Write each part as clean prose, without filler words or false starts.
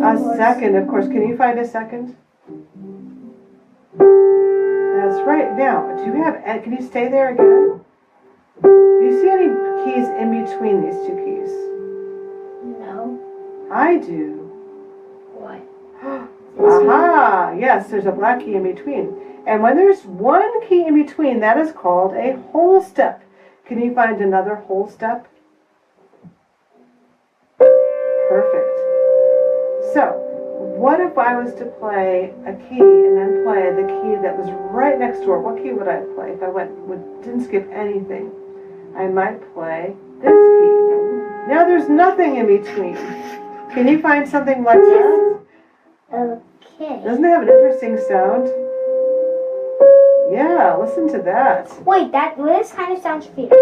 A second, of course. Can you find a second? That's right. Now, do you have, can you stay there again? Do you see any keys in between these two keys? No. I do. What? Aha! Yes, there's a black key in between. And when there's one key in between, that is called a whole step. Can you find another whole step? Perfect. So, what if I was to play a key and then play the key that was right next door? What key would I play if I didn't skip anything? I might play this key. Now there's nothing in between. Can you find something like that? Okay. Doesn't it have an interesting sound? Yeah, listen to that. Wait, this kind of sounds fierce.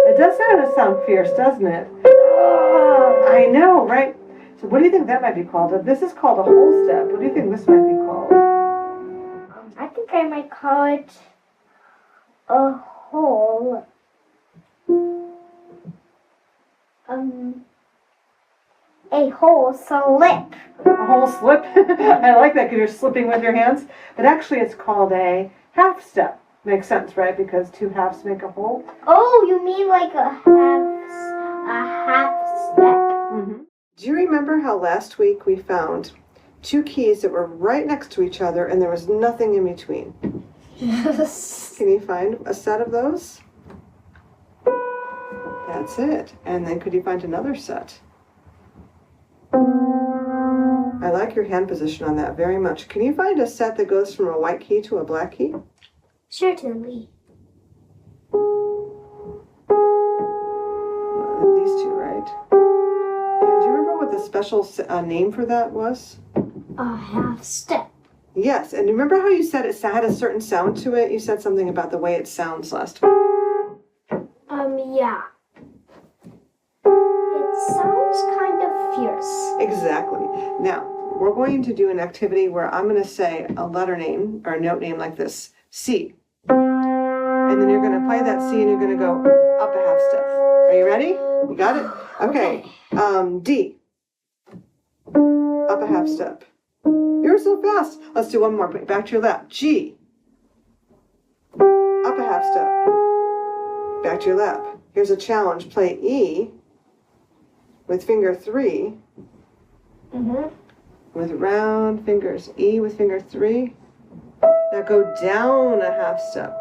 It does sound fierce, doesn't it? I know, right? So what do you think that might be called? If this is called a whole step, what do you think this might be called? I think I might call it a whole. A whole slip. A whole slip? I like that because you're slipping with your hands. But actually it's called a half step. Makes sense, right? Because two halves make a whole. Oh, you mean like a half step? Mm-hmm. Do you remember how last week we found two keys that were right next to each other and there was nothing in between? Yes. Can you find a set of those? That's it. And then could you find another set? I like your hand position on that very much. Can you find a set that goes from a white key to a black key? Certainly. These two, right? And do you remember what the special name for that was? A half step. Yes, and remember how you said it had a certain sound to it? You said something about the way it sounds last week. Yeah. It sounds kind of fierce. Exactly. Now, we're going to do an activity where I'm going to say a letter name or a note name like this, C. And then you're going to play that C and you're going to go up a half step. Are you ready? You got it? Okay. D. Up a half step. You're so fast. Let's do one more. Back to your left. G. Up a half step. Back to your left. Here's a challenge. Play E with finger 3. Mm-hmm. With round fingers. E with finger 3. Now go down a half step.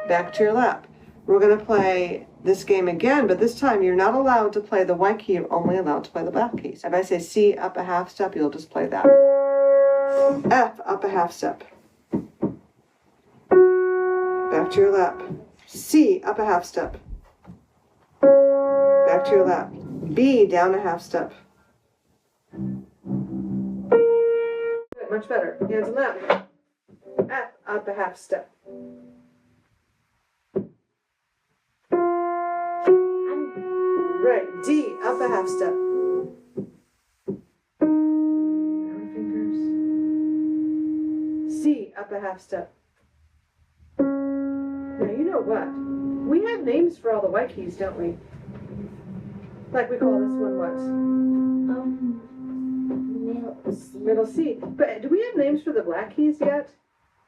Back to your lap. We're going to play this game again, but this time you're not allowed to play the white key. You're only allowed to play the black key. So if I say C up a half step, you'll just play that. F up a half step. Back to your lap. C up a half step. Back to your lap. B down a half step. Good, much better. Hands on lap. F up a half step. Right, D up a half step. Round fingers. C up a half step. Now you know what? We have names for all the white keys, don't we? Like we call this one what? Middle C. Middle C. But do we have names for the black keys yet?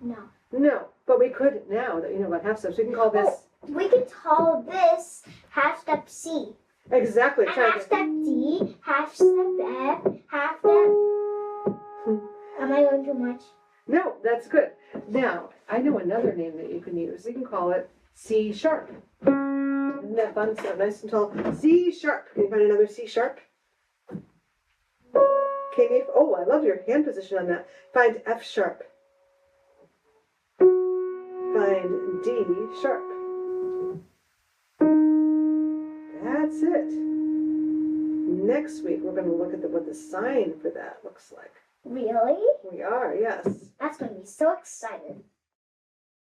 No. No, but we could now that you know about half steps. We can call this. We could call this half step C. Exactly. Half step D, half step F, half step. Am I going too much? No, that's good. Now, I know another name that you can use. You can call it C sharp. Isn't that fun? So nice and tall. C sharp. Can you find another C sharp? Can you? Oh, I love your hand position on that. Find F sharp. Find D sharp. That's it. Next week, we're going to look at what the sign for that looks like. Really? We are, yes. That's going to be so exciting.